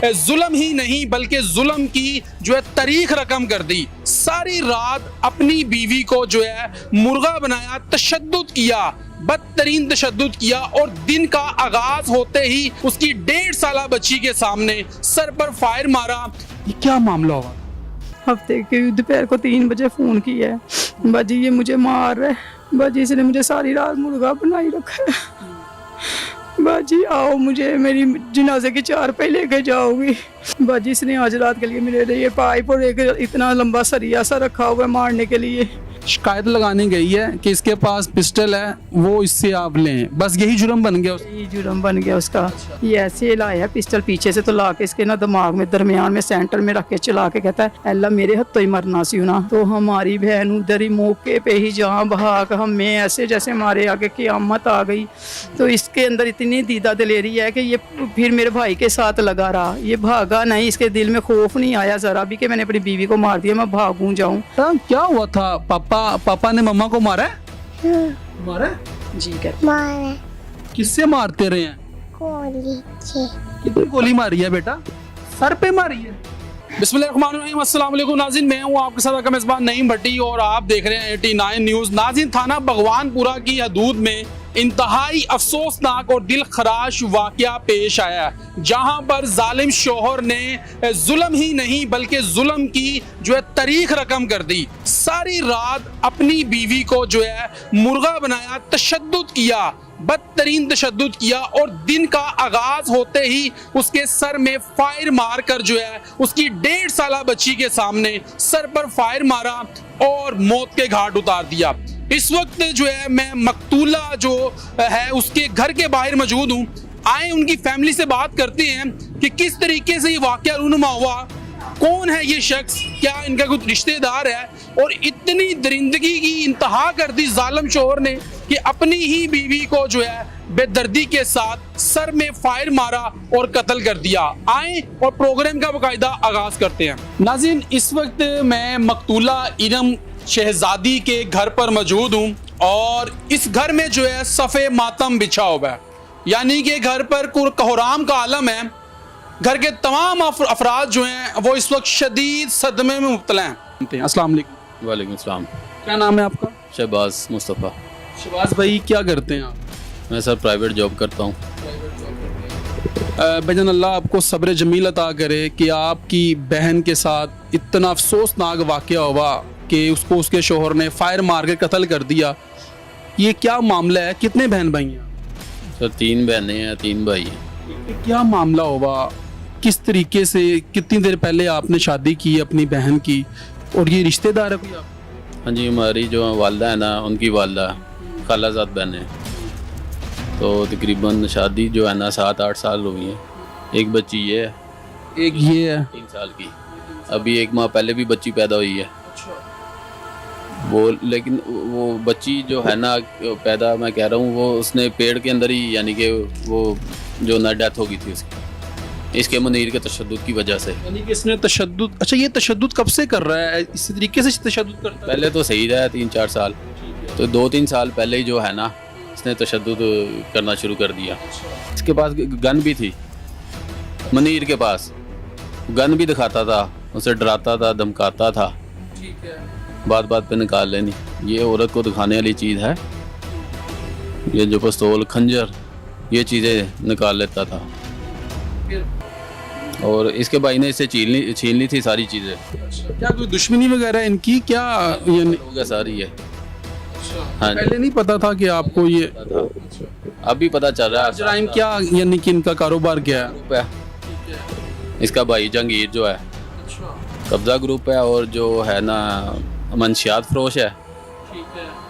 जुल्म ही नहीं बल्कि जुल्म की जो है तारीख रकम कर दी। सारी रात अपनी बीवी को जो है मुर्गा बनाया, तशद्दुद किया, बदतरीन तशद्दुद किया और दिन का आगाज होते ही उसकी 1.5 साला बच्ची के सामने सर पर फायर मारा। ये क्या मामला हुआ? हफ्ते के दोपहर को 3 बजे फ़ोन किया है, बाजी ये मुझे मार रहा है, बाजी इसने मुझे सारी रात मुर्गा बनाई रखा है, बाजी आओ मुझे मेरी जनाजे की 4 पे लेके जाओगी। बाजी इसने आज रात के लिए मेरे लिए पाइप और एक इतना लंबा सरिया सा रखा हुआ है मारने के लिए। शिकायत लगाने गई है कि इसके पास पिस्टल है, वो इससे आप लें, बस यही जुर्म बन गया। ये जुर्म बन गया उसका। ये ऐसे लाया पिस्टल पीछे से तो ला के इसके ना दिमाग में दरमियान में सेंटर में रख के चला के कहता है अल्लाह मेरे हत्थों ही मरना सी ना। तो हमारी बहन उधर ही मौके पे ही जहाँ भाग हमें ऐसे जैसे हमारे आगे क़यामत आ गई। तो इसके अंदर इतनी दीदा दिलेरी है कि ये फिर मेरे भाई के साथ लगा रहा, ये भागा नहीं, इसके दिल में खौफ नहीं आया ज़रा भी कि मैंने अपनी बीवी को मार दिया, मैं भागूँ जाऊँ। क्या हुआ था? पापा ने मम्मा को मारा है? मारा है? जी कर मारे किससे मारते रहे हैं? गोली से कितनी गोली मारी है बेटा? सर पे मारी है। बिस्मिल्लाहिर्रहमानिर्रहीम, अस्सलाम वालेकुम नाज़रीन, मैं हूं आपके साथ आपका मेज़बान नईम भट्टी और आप देख रहे हैं 89 न्यूज़। नाज़रीन, थाना भगवानपुरा की हदूद में इंतहाई अफसोसनाक और दिल खराश वाकया पेश आया है, जहां पर जालिम शोहर ने जुल्म ही नहीं बल्कि जुल्म की जो है तारीख रकम कर दी। सारी रात अपनी बीवी को जो है मुर्गा बनाया, तशद्दुद किया, बदतरीन तशद्दुद किया और दिन का आगाज होते ही उसके सर में फायर मार कर जो है उसकी 1.5 साला बच्ची के सामने सर पर फायर मारा और मौत के घाट उतार दिया। इस वक्त जो है मैं मकतूला जो है उसके घर के बाहर मौजूद हूँ। आए उनकी फैमिली से बात करते हैं कि किस तरीके से ये वाकया रूनुमा हुआ, कौन है ये शख्स, क्या इनका कुछ रिश्तेदार है और इतनी दरिंदगी की इंतहा कर दी जालिम शोहर ने कि अपनी ही बीवी को जो है बेदर्दी के साथ सर में फायर मारा और कत्ल कर दिया। आए और प्रोग्राम का बाकायदा आगाज करते हैं। नाज़रीन, इस वक्त मैं मकतूला इरम शहजादी के घर पर मौजूद हूँ और इस घर में जो है सफ़े मातम बिछा हुआ है, यानी कि घर पर कोहराम का आलम है। घर के तमाम अफराद जो हैं वो इस वक्त शदीद सदमे में मुब्तला हैं। अस्सलाम वालेकुम। वालेकुम सलाम। क्या नाम है आपका? शहबाज मुस्तफ़ा। शहबाज भाई, क्या करते हैं आप? मैं सर प्राइवेट जॉब करता हूँ। भजन अल्लाह आपको सब्र जमील अता करे कि आपकी बहन के साथ इतना अफसोसनाक वाकया हुआ कि उसको उसके शोहर ने फायर मार के कत्ल कर दिया। ये क्या मामला है? कितने बहन भाई हैं? सर 3 बहनें हैं, 3 भाई हैं। क्या मामला हुआ, किस तरीके से, कितनी देर पहले आपने शादी की अपनी बहन की और ये रिश्तेदार है कोई आप? हाँ जी, हमारी जो वालदा है ना, उनकी वालदा खालाजाद बहनें। तो तकरीबन शादी जो है ना 7-8 साल हुई है। एक बच्ची ये है, एक ये है 3 साल की। अभी 1 माह पहले भी बच्ची पैदा हुई है वो, लेकिन वो बच्ची जो है ना पैदा, मैं कह रहा हूँ, वो उसने पेड़ के अंदर ही, यानी कि वो जो ना डेथ हो गई थी उसकी, इसके मुनीर के तशद्दुद की वजह से। यानी कि इसने तशद्दुद, अच्छा ये तशद्दुद कब से कर रहा है? इसी तरीके से तशद्दुद करता है? पहले तो सही रहा 3-4 साल, तो 2-3 साल पहले ही जो है ना इसने तशद्दुद करना शुरू कर दिया। इसके पास गन भी थी, मुनीर के पास गन भी दिखाता था, उसे डराता था, धमकाता था, ठीक है। बात बात पे निकाल लेनी। ये औरत को दिखाने वाली चीज़ है, ये जो पिस्तौल, खंजर, ये चीज़ें निकाल लेता था। और इसके भाई ने इससे छीन ली थी सारी चीज़ें। क्या कोई दुश्मनी वगैरह इनकी क्या? यानी हो गया सारी है। हाँ, पहले नहीं पता था कि आपको ये अभी पता चल रहा है। जराइम क्या, यानी कि इनका कारोबार क्या है? इसका भाई जंगीर जो है कब्जा ग्रुप है और जो है ना मंशियात फरोश है,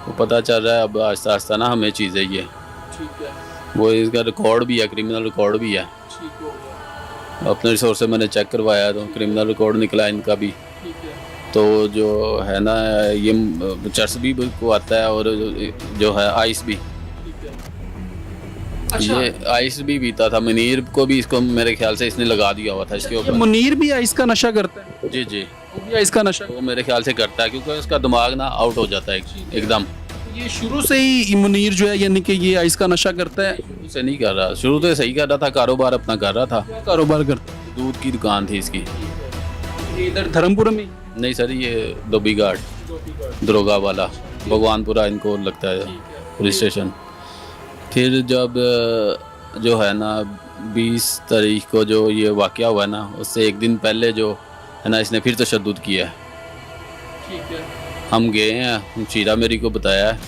वो पता चल रहा है अब आहिस्ता आहिस्ता ना हमें चीज़ें ये, वो इसका रिकॉर्ड भी है, क्रिमिनल रिकॉर्ड भी है। अपने रिसोर्स से मैंने चेक करवाया तो क्रिमिनल रिकॉर्ड निकला इनका भी। तो जो है ना ये चर्स भी को आता है और जो है आइस भी। अच्छा। ये आइस भी पीता था। मुनीर को भी इसको मेरे ख्याल से इसने लगा दिया हुआ था इसके ऊपर। मुनीर भी आइस का नशा करता है? जी जी, वो भी आइस का नशा? वो मेरे ख्याल से करता है क्योंकि उसका दिमाग ना आउट हो जाता है एकदम। ये शुरू से ही मुनीर जो है यानी कि ये आइस का नशा करता है? शुरू से नहीं कर रहा, शुरू तो सही कर रहा था, कारोबार अपना कर रहा था। क्या कारोबार करता है? दूध की दुकान थी इसकी। ये इधर धर्मपुर में? नहीं सर, ये धोबी घाट दरोगा वाला भगवानपुरा इनको लगता है पुलिस स्टेशन। फिर जब जो है ना 20 तारीख को जो ये वाक़या हुआ ना, उससे एक दिन पहले जो है ना इसने फिर तशद्दुद किया है। ठीक है। हम गए हैं, शीरा मेरी को बताया है,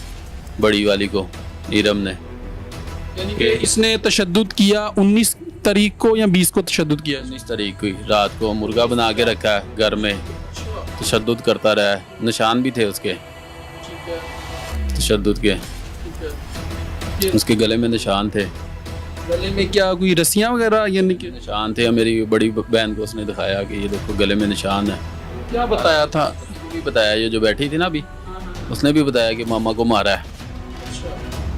बड़ी वाली को, इरम ने। यानी कि इसने तशद्दुद किया 19 तारीख को या 20 को तशद्दुद किया? 19 तारीख को रात को मुर्गा बना के रखा है घर में, तशद्दुद करता रहा है। निशान भी थे उसके तशद्दुद के, उसके गले में निशान थे। गले में क्या कोई रस्सियां वगैरह यानी कि? निशान थे। मेरी बड़ी बहन को उसने दिखाया कि ये देखो गले में निशान है। क्या बताया था? भी बताया, ये जो बैठी थी ना अभी, उसने भी बताया कि मामा को मारा है।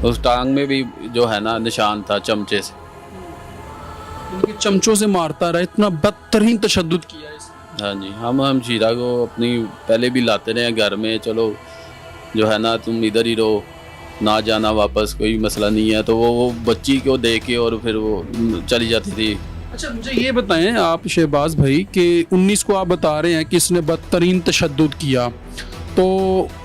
उस टांग में भी जो है ना निशान था चमचे से। यानी कि चमचों से मारता रहा, इतना बदतरीन तशद्दुद किया इसने। हाँ जी, हम शीरा को अपनी पहले भी लाते रहे घर में, चलो जो है ना तुम इधर ही रहो, ना जाना वापस, कोई मसला नहीं है। तो वो बच्ची को देख के और फिर वो चली जाती थी। अच्छा मुझे ये बताएं आप शहबाज भाई कि 19 को आप बता रहे हैं कि इसने बदतरीन तशद्दुद किया, तो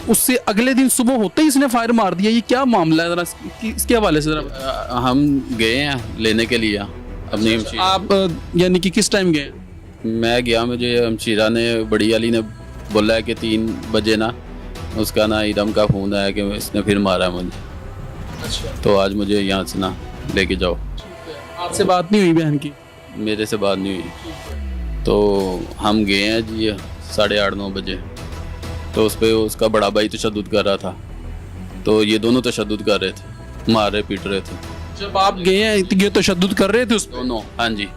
उससे अगले दिन सुबह होते ही इसने फायर मार दिया, ये क्या मामला है? ज़रा इसके हवाले से ज़रा। हम गए हैं लेने के लिए अपनी हमशीरा। आप यानी कि किस टाइम गए? मैं गया, मुझे हमशीरा ने, बड़ी वाली ने बोला है कि 3 बजे ना उसका ना इरम का फ़ोन आया कि इसने फिर मारा है मुझे। अच्छा, तो आज मुझे यहाँ से ना लेके जाओ। आपसे बात नहीं हुई बहन की? मेरे से बात नहीं हुई। तो हम गए हैं जी 8:30-9 बजे। तो उस पर उसका बड़ा भाई तशद्दुद कर रहा था, तो ये दोनों तशद्दुद कर रहे थे, मार रहे पीट रहे थे। जब आप गए हैं तो ये तशद्दुद कर रहे थे उस पर? दोनों, हाँ जी।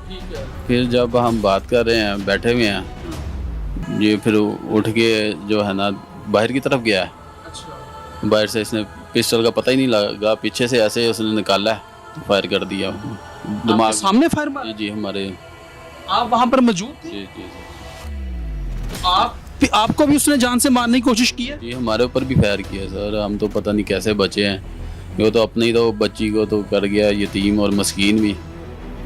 फिर जब हम बात कर रहे हैं, बैठे हुए हैं, ये फिर उठ के जो है ना बाहर की तरफ गया है। अच्छा। बाहर से इसने पिस्टल का पता ही नहीं लगा, पीछे से ऐसे उसने निकाला है, फायर कर दिया दिमाग सामने फायर मारा? जी हमारे। आप वहाँ पर मौजूद थे? जी जी आपको भी उसने जान से मारने की कोशिश की है? जी, हमारे ऊपर भी फायर किया सर। हम तो पता नहीं कैसे बचे हैं। वो तो अपनी तो बच्ची को तो कर गया यतीम और मस्कीन भी।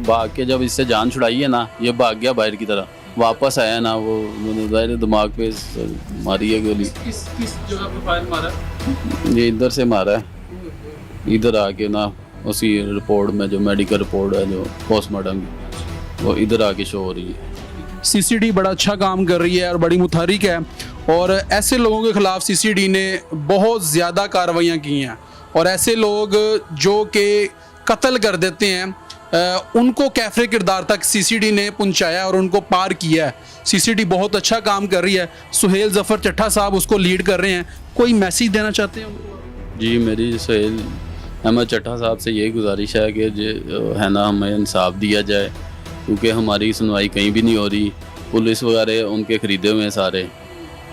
भाग के जब इससे जान छुड़ाई है ना, ये भाग गया बाहर की तरफ, वापस आया ना, वो उन्होंने दिमाग पे मारी है गोली। किस जगह पे फायर मारा? ये इधर से मारा है, इधर आके ना उसी रिपोर्ट में जो मेडिकल रिपोर्ट है जो पोस्टमार्टम की, वो इधर आके शो हो रही है। सीसीडी बड़ा अच्छा काम कर रही है और बड़ी मुतहरिक है, और ऐसे लोगों के खिलाफ सीसीडी ने बहुत ज़्यादा कार्रवाइयाँ की हैं, और ऐसे लोग जो कि कत्ल कर देते हैं उनको कैफरे किरदार तक सीसीडी ने पहुंचाया और उनको पार किया है। सीसीडी बहुत अच्छा काम कर रही है। सुहेल ज़फ़र चट्टा साहब उसको लीड कर रहे हैं। कोई मैसेज देना चाहते हैं उनको? जी, मेरी सुहेल अहमद चट्टा साहब से यही गुजारिश है कि जो है ना हमें इंसाफ दिया जाए, क्योंकि हमारी सुनवाई कहीं भी नहीं हो रही। पुलिस वगैरह उनके ख़रीदे हुए हैं सारे,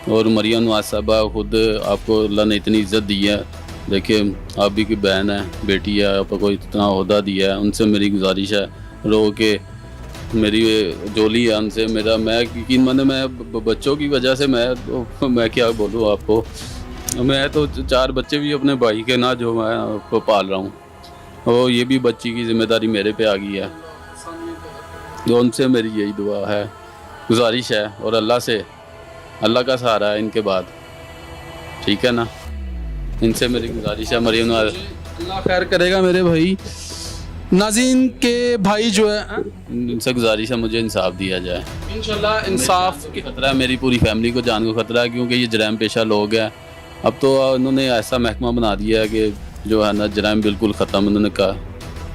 और मरियम नवाज साहबा खुद, आपको अल्लाह ने इतनी इज़्ज़त दी है, देखिए आप भी की बहन है, बेटी है, आपको इतना ओहदा दिया है। उनसे मेरी गुजारिश है, रो के मेरी जोली है उनसे मेरा, मैं यकीन माने मैं बच्चों की वजह से मैं क्या बोलूँ आपको, मैं तो 4 बच्चे भी अपने भाई के ना जो मैं आपको पाल रहा हूँ, और ये भी बच्ची की जिम्मेदारी मेरे पे आ गई है। तो उनसे मेरी यही दुआ है, गुजारिश है, और अल्लाह से, अल्लाह का सहारा है इनके बाद, ठीक है ना। इनसे मेरी गुजारिश है, मरियम अल्लाह खैर करेगा मेरे भाई। नाज़रीन के भाई जो है, इनसे गुजारिश है मुझे इंसाफ दिया जाए। इंशाल्लाह इंसाफ की खतरा है, मेरी पूरी फैमिली को जान को खतरा है, क्योंकि ये जराइम पेशा लोग हैं। अब तो उन्होंने ऐसा महकमा बना दिया है कि जो है ना जराइम बिल्कुल ख़त्म, उन्होंने कहा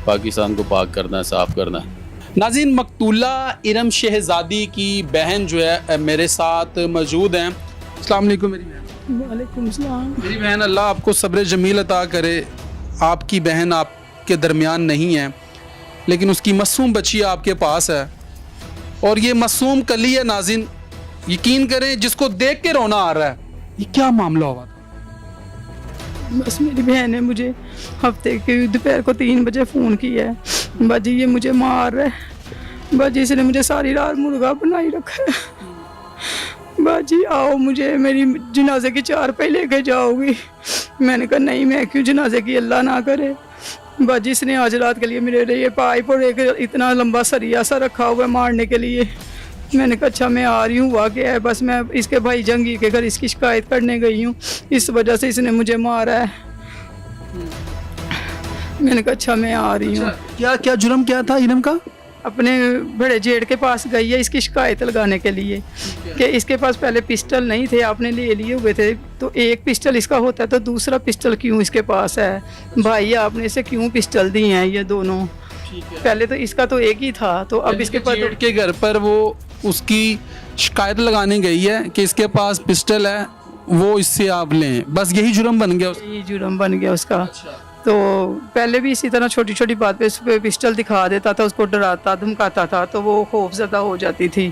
पाकिस्तान को पाक करना है, साफ़ करना है। नाज़रीन, मकतूला इरम शहज़ादी की बहन जो है मेरे साथ मौजूद हैं। अस्सलाम वालेकुम मेरी बहन। वालेकुम सलाम। मेरी बहन, अल्लाह आपको सब्र जमील अता करे। आपकी बहन आपके दरमियान नहीं है, लेकिन उसकी मासूम बच्ची आपके पास है, और ये मासूम कली है। नाज़रीन, यकीन करें, जिसको देख के रोना आ रहा है। ये क्या मामला हुआ था? बस मेरी बहन ने मुझे हफ्ते के दोपहर को 3 बजे फ़ोन किया है, बाजी ये मुझे मार रहा है, बाजी इसने मुझे सारी रात मुर्गा बनाई रखा है, बाजी आओ मुझे मेरी जनाजे की 4 पे लेके जाओगी। मैंने कहा नहीं, मैं क्यों जनाजे की, अल्लाह ना करे। बाजी इसने आज रात के लिए मेरे लिए पाइप और एक इतना लंबा सरिया सा रखा हुआ है मारने के लिए। मैंने कहा अच्छा मैं आ रही हूँ, हुआ क्या है, बस मैं इसके भाई जंगी के घर इसकी शिकायत करने गई हूँ, इस वजह से इसने मुझे मारा है। मैंने कहा अच्छा मैं आ रही हूँ। क्या क्या जुर्म क्या था इरम का? अपने बड़े जेठ के पास गई है इसकी शिकायत लगाने के लिए कि इसके पास पहले पिस्टल नहीं थे, आपने ले लिए हुए थे, तो एक पिस्टल इसका होता है तो दूसरा पिस्टल क्यों इसके पास है, भाई आपने इसे क्यों पिस्टल दिए हैं ये दोनों। पहले तो इसका तो एक ही था, तो अब इसके पास जेठ के घर पर वो उसकी शिकायत लगाने गई है कि इसके पास पिस्टल है, वो इससे आप लें, बस यही जुर्म बन गया यही जुर्म बन गया उसका। तो पहले भी इसी तरह छोटी छोटी बात पे उस पे पिस्टल दिखा देता था, उसको डराता धमकाता था, तो वो खौफजदा हो जाती थी।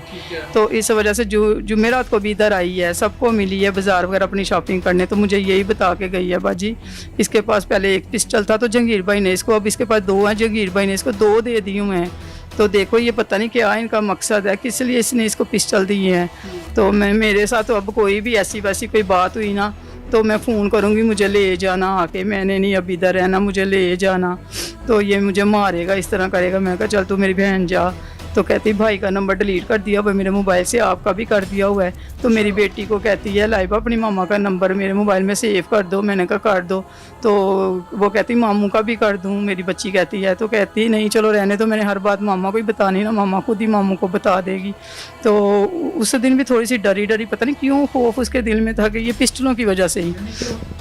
तो इस वजह से जुमेरात को भी इधर आई है, सबको मिली है बाज़ार वगैरह अपनी शॉपिंग करने, तो मुझे यही बता के गई है बाजी इसके पास पहले एक पिस्टल था तो जंगीर भाई ने इसको, अब इसके पास 2 हैं, जंगीर भाई ने इसको 2 दे दी हूँ मैं। तो देखो ये पता नहीं क्या इनका मकसद है, किस लिए इसने इसको पिस्टल दिए हैं। तो मैं मेरे साथ तो अब कोई भी ऐसी वैसी कोई बात हुई ना तो मैं फ़ोन करूँगी मुझे ले जाना आके, मैंने नहीं अब इधर रहना, मुझे ले जाना, तो ये मुझे मारेगा, इस तरह करेगा। मैं कहा चल तू मेरी बहन जा, तो कहती भाई का नंबर डिलीट कर दिया हुआ मेरे मोबाइल से, आपका भी कर दिया हुआ है। तो मेरी बेटी को कहती है लाइबा अपनी मामा का नंबर मेरे मोबाइल में सेव कर दो, मैंने कहा कर दो, तो वो कहती मामू का भी कर दूँ, मेरी बच्ची कहती है, तो कहती नहीं चलो रहने दो, मैंने हर बात मामा को ही बतानी ना, मामा खुद ही मामू को बता देगी। तो उस दिन भी थोड़ी सी डरी डरी, पता नहीं क्यों खौफ उसके दिल में था कि ये पिस्टलों की वजह से ही।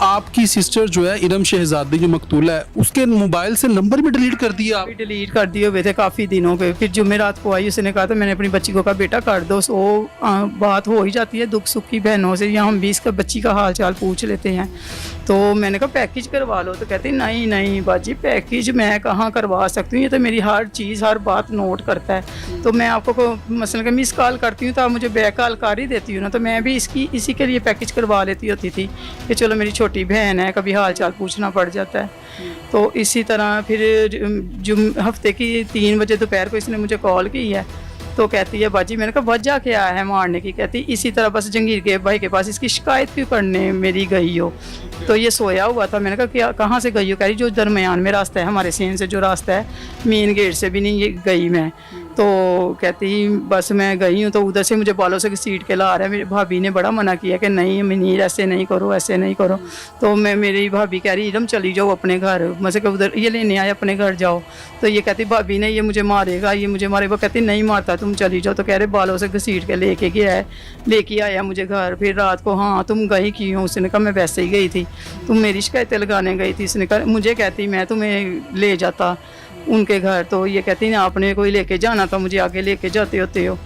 आपकी सिस्टर जो है इरम शहजादी जो मकतूल है, उसके मोबाइल से नंबर भी डिलीट कर दिया आप? डिलीट कर दिए हुए थे काफ़ी दिनों पे। फिर जुमेरात को आई, उसने कहा था मैंने अपनी बच्ची को कहा बेटा कर दो, सो बात हो ही जाती है दुख सुख की बहनों से, या हम भी इसका बच्ची का हाल चाल पूछ लेते हैं। तो मैंने कहा पैकेज करवा लो, तो कहती नहीं नहीं बाजी पैकेज मैं कहाँ करवा सकती हूँ, ये तो मेरी हर चीज़ हर बात नोट करता है। तो मैं आपको मसलन का मिस कॉल करती हूँ तो आप मुझे बैक कॉल कर ही देती हूँ ना, तो मैं भी इसी के लिए पैकेज करवा लेती होती थी कि चलो मेरी छोटी बहन है, कभी हाल चाल पूछना पड़ जाता है। तो इसी तरह फिर हफ्ते की 3 बजे दोपहर को इसने मुझे कॉल की है, तो कहती है बाजी, मैंने कहा वजह क्या है मारने की, कहती इसी तरह बस जंगीर के भाई के पास इसकी शिकायत क्यों करने मेरी गई हो। तो ये सोया हुआ था, मैंने कहा क्या कहाँ से गई हो, कह रही जो दरमियान में रास्ता है हमारे सीन से जो रास्ता है मेन गेट से भी नहीं ये गई मैं। तो कहती बस मैं गई हूँ, तो उधर से मुझे बालों से घसीट के ला रहा है। मेरी भाभी ने बड़ा मना किया कि नहीं मनीर ऐसे नहीं करो ऐसे नहीं करो। तो मेरी भाभी कह रही इरम चली जाओ अपने घर, मुझे कहा उधर ये लेने आए अपने घर जाओ। तो ये कहती भाभी ने ये मुझे मारेगा ये मुझे मारेगा, कहती नहीं मारता तुम चली जाओ। तो कह रहे बालों से घसीट के लेके आया मुझे घर। फिर रात को हाँ तुम गई क्यों, उसने कहा मैं वैसे ही गई थी, तुम मेरी शिकायतें लगाने गई थी। उसने कहा मुझे कहती मैं तुम्हें ले जाता उनके घर, तो ये कहती ना आपने कोई लेके जाना था, मुझे आगे लेके जाते होते हो।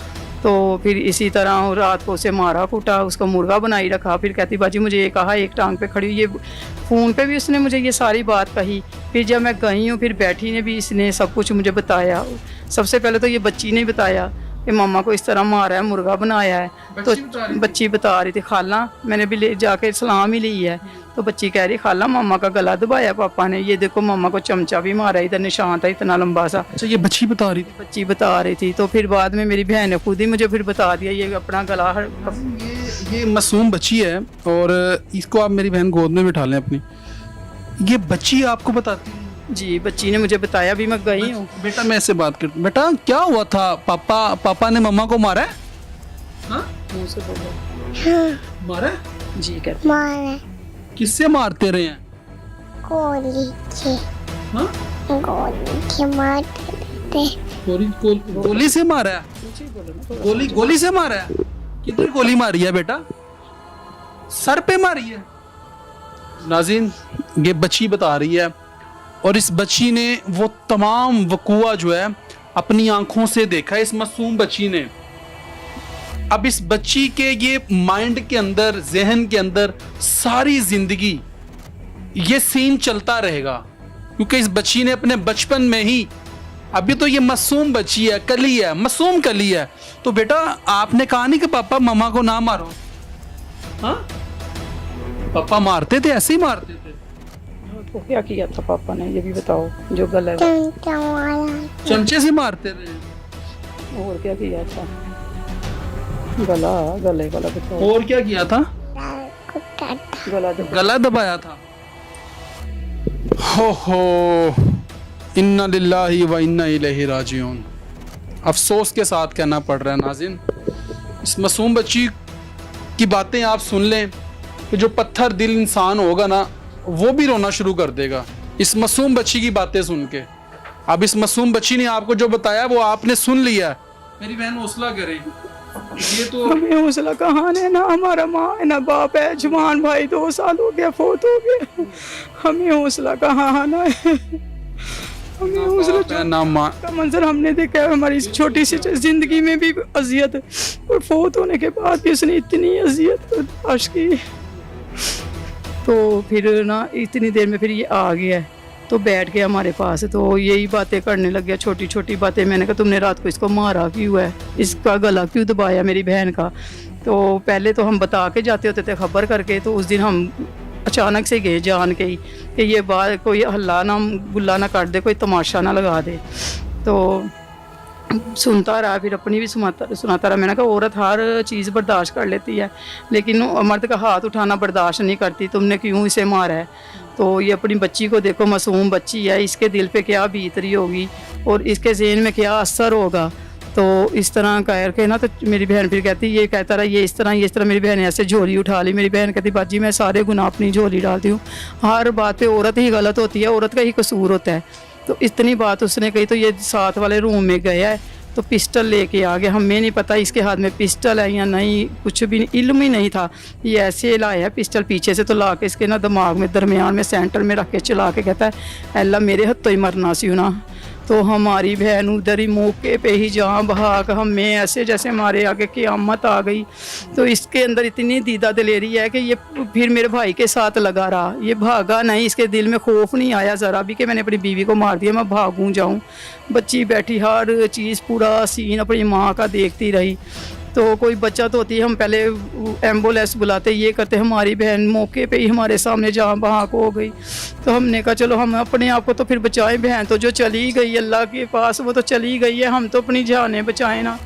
तो फिर इसी तरह रात को उसे मारा कूटा, उसका मुर्गा बनाई रखा। फिर कहती बाजी मुझे ये कहा एक टांग पे खड़ी, ये फ़ोन पे भी उसने मुझे ये सारी बात कही। फिर जब मैं गई हूँ फिर बैठी ने भी इसने सब कुछ मुझे बताया। सबसे पहले तो ये बच्ची ने बताया कि मामा को इस तरह मारा है, मुर्गा बनाया है। तो बच्ची बता रही थी खाला, मैंने भी ले जाके सलाम ही ली है। तो बच्ची कह रही खाला मामा का गला दबाया पापा ने, ये देखो मामा को चमचा भी मारा, इधर निशान था इतना लंबा सा। अच्छा ये बच्ची बता रही थी? बच्ची बता रही थी। तो फिर बाद में मेरी बहन ने खुद ही मुझे फिर बता दिया ये अपना गला ये मासूम बच्ची है और इसको आप मेरी बहन गोद में बिठा लें अपनी। ये बच्ची आपको बताती है? जी बच्ची ने मुझे बताया, भी मैं गई हूँ। बेटा मैं इससे बात कर, बेटा क्या हुआ था, पापा ने मम्मा को मारा है? हाँ? मुँह से बोलो। मारा है? जी कहते मारा किससे मारते रहे हैं? गोली से हाँ? गोली से मारते थे। गोली से मारा है? गोली से मारा है? कितनी गोली मारी है बेटा? सर पे मारी है? नाज़रीन ये बच्ची बता रही है और इस बच्ची ने वो तमाम वक़ूआ जो है अपनी आंखों से देखा है, इस मासूम बच्ची ने। अब इस बच्ची के ये माइंड के अंदर जहन के अंदर सारी जिंदगी ये सीन चलता रहेगा, क्योंकि इस बच्ची ने अपने बचपन में ही, अभी तो ये मासूम बच्ची है, कली है, मासूम कली है। तो बेटा आपने कहा नहीं कि पापा मम्मा को ना मारो? हाँ पापा मारते थे, ऐसे ही मारते थे? तो क्या किया था पापा ने ये भी बताओ, जो गला चमचा मारा, चमचे से मारते रहे? और क्या किया था? गले बताओ। और क्या किया था? कुत्ता था। गला गला दबाया था? हो इन्ना लिल्लाहि व इन्ना इलैहि राजिऊन। अफसोस के साथ कहना पड़ रहा है नाज़रीन, इस मासूम बच्ची की बातें आप सुन लें कि जो पत्थर दिल इंसान होगा ना वो भी रोना शुरू कर देगा इस मासूम बच्ची की बातें सुन के। अब इस मासूम बच्ची ने आपको जो बताया वो आपने सुन लिया है। मेरी बहन हौसला करे, ये तो हमें हौसला कहाँ है, ना हमारा माँ है ना बाप है, जवान भाई 2 साल हो गया फोत हो गया, हमें हौसला कहाँ आना है, हमें हौसला ना माँ का मंजर हमने देखा है हमारी इस छोटी सी जिंदगी में भी अजियत, और फोत होने के बाद भी उसने इतनी अजियत बर्दाश्त की। तो फिर ना इतनी देर में फिर ये आ गया है, तो बैठ के हमारे पास, तो यही बातें करने लग गया, छोटी छोटी बातें। मैंने कहा तुमने रात को इसको मारा क्यों है, इसका गला क्यों दबाया मेरी बहन का। तो पहले तो हम बता के जाते होते थे खबर करके, तो उस दिन हम अचानक से गए जान के ही कि ये बात कोई हल्ला ना गुल्ला ना कर दे, कोई तमाशा ना लगा दे। तो सुनता रहा, फिर अपनी भी सुनाता रहा। मैंने कहा औरत हर चीज़ बर्दाश्त कर लेती है, लेकिन मर्द का हाथ उठाना बर्दाश्त नहीं करती, तुमने क्यों इसे मारा है। तो ये अपनी बच्ची को देखो, मासूम बच्ची है, इसके दिल पे क्या बीत रही होगी और इसके ज़हन में क्या असर होगा। तो इस तरह कह के ना, तो मेरी बहन फिर कहती, ये कहता रहा ये इस तरह। मेरी बहन ऐसे झोली उठा ली। मेरी बहन कहती बाजी मैं सारे गुनाह अपनी झोली डालती हूँ, हर बात पे औरत ही गलत होती है, औरत का ही कसूर होता है। तो इतनी बात उसने कही। तो ये साथ वाले रूम में गया है, तो पिस्टल लेके आ गया। हमें नहीं पता इसके हाथ में पिस्टल है या नहीं, कुछ भी इल्म ही नहीं था। ये ऐसे लाया है पिस्टल पीछे से, तो ला के इसके ना दिमाग में दरमियान में सेंटर में रख के चला के कहता है अल्लाह मेरे हत्थों ही मरना सी ना। तो हमारी बहन उधर ही मौके पे ही जहाँ भाग, हमें ऐसे जैसे हमारे आगे क़यामत आ गई। तो इसके अंदर इतनी दीदा दिलेरी है कि ये फिर मेरे भाई के साथ लगा रहा, ये भागा नहीं, इसके दिल में खौफ नहीं आया ज़रा भी कि मैंने अपनी बीवी को मार दिया, मैं भागूँ जाऊँ। बच्ची बैठी हर चीज़ पूरा सीन अपनी माँ का देखती रही। तो कोई बच्चा तो होती है, हम पहले एम्बुलेंस बुलाते, ये करते, हमारी बहन मौके पे ही हमारे सामने जहाँ बहाँ को हो गई। तो हमने कहा चलो हम अपने आप को तो फिर बचाएं, बहन तो जो चली गई अल्लाह के पास वो तो चली गई है, हम तो अपनी जानें बचाएं ना।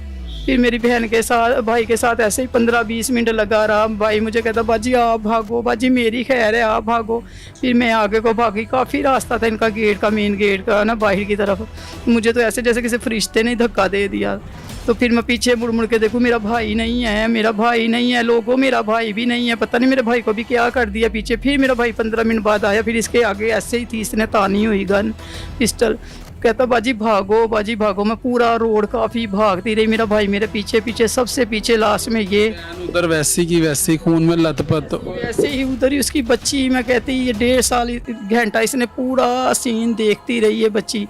फिर मेरी बहन के साथ भाई के साथ ऐसे ही 15-20 मिनट लगा रहा। भाई मुझे कहता बाजी आप भागो, बाजी मेरी खैर है आप भागो। फिर मैं आगे को भागी, काफ़ी रास्ता था इनका गेट का, मेन गेट का ना बाहर की तरफ। मुझे तो ऐसे जैसे किसी फरिश्ते ने धक्का दे दिया। तो फिर मैं पीछे मुड़ मुड़ के देखूँ, मेरा भाई नहीं है, मेरा भाई नहीं है, लोगों मेरा भाई भी नहीं है। पता नहीं मेरे भाई को भी क्या कर दिया पीछे। फिर मेरा भाई 15 मिनट बाद आया, फिर इसके आगे ऐसे ही थी, इसने तानी हुई गन पिस्टल, कहता बाजी भागो। मैं पूरा रोड काफ़ी भागती रही, मेरा भाई मेरे पीछे पीछे, सबसे पीछे लास्ट में ये उधर वैसी की वैसी खून में लथपथ। ऐसे ही उधर ही उसकी बच्ची, मैं कहती ये 1.5 साल घंटा इसने पूरा सीन देखती रही है बच्ची।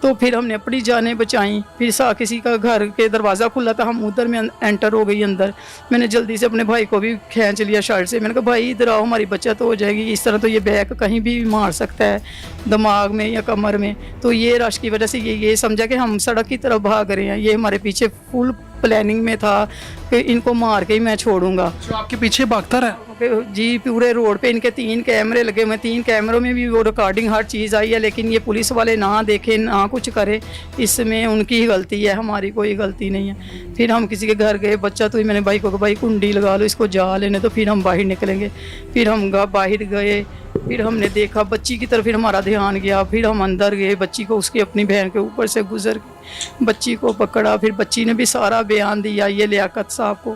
तो फिर हमने अपनी जानें बचाई। फिर किसी का घर के दरवाज़ा खुला था, हम उधर में एंटर हो गई अंदर। मैंने जल्दी से अपने भाई को भी खींच लिया शर्ट से। मैंने कहा भाई इधर आओ, हमारी बचत हो जाएगी। इस तरह तो ये बैग कहीं भी मार सकता है, दिमाग में या कमर में। तो ये रश की वजह से ये समझा कि हम सड़क की तरफ भाग रहे हैं। ये हमारे पीछे फुल प्लानिंग में था कि इनको मार के ही मैं छोड़ूंगा। जो आपके पीछे भागता रहा जी, पूरे रोड पे इनके 3 कैमरे लगे हुए, 3 कैमरों में भी वो रिकॉर्डिंग हर चीज़ आई है। लेकिन ये पुलिस वाले ना देखें ना कुछ करे, इसमें उनकी ही गलती है, हमारी कोई गलती नहीं है। फिर हम किसी के घर गए, बच्चा तो मैंने भाई को भाई कुंडी लगा लो, इसको जा लेने तो फिर हम बाहर निकलेंगे। फिर हम बाहर गए, फिर हमने देखा बच्ची की तरफ, फिर हमारा ध्यान गया। फिर हम अंदर गए, बच्ची को उसकी अपनी बहन के ऊपर से गुजर के बच्ची को पकड़ा। फिर बच्ची ने भी सारा बयान दिया ये लियाकत साहब को।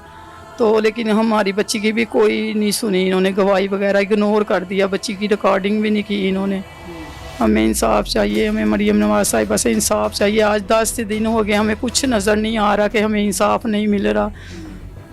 तो लेकिन हमारी बच्ची की भी कोई नहीं सुनी, इन्होंने गवाही वगैरह इग्नोर कर दिया, बच्ची की रिकॉर्डिंग भी नहीं की इन्होंने। हमें इंसाफ चाहिए, हमें मरियम नवाज साहिबा से इंसाफ चाहिए। आज 10 दिन हो गए, हमें कुछ नज़र नहीं आ रहा कि हमें इंसाफ नहीं मिल रहा।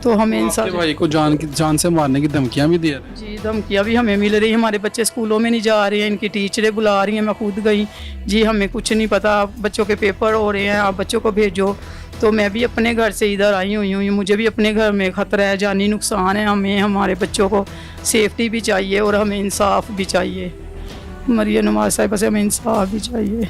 तो हमें इंसाफ, भाई को जान से मारने की धमकियां भी दे रहे जी, धमकियाँ भी हमें मिल रही। हमारे बच्चे स्कूलों में नहीं जा रहे हैं, इनकी टीचरें बुला रही हैं। मैं खुद गई जी, हमें कुछ नहीं पता, बच्चों के पेपर हो रहे हैं, आप बच्चों को भेजो। तो मैं भी अपने घर से इधर आई हुई हूँ, मुझे भी अपने घर में ख़तरा है, जानी नुकसान है। हमें हमारे बच्चों को सेफ्टी भी चाहिए और हमें इंसाफ भी चाहिए। मरियम नवाज साहिबा से हमें इंसाफ भी चाहिए।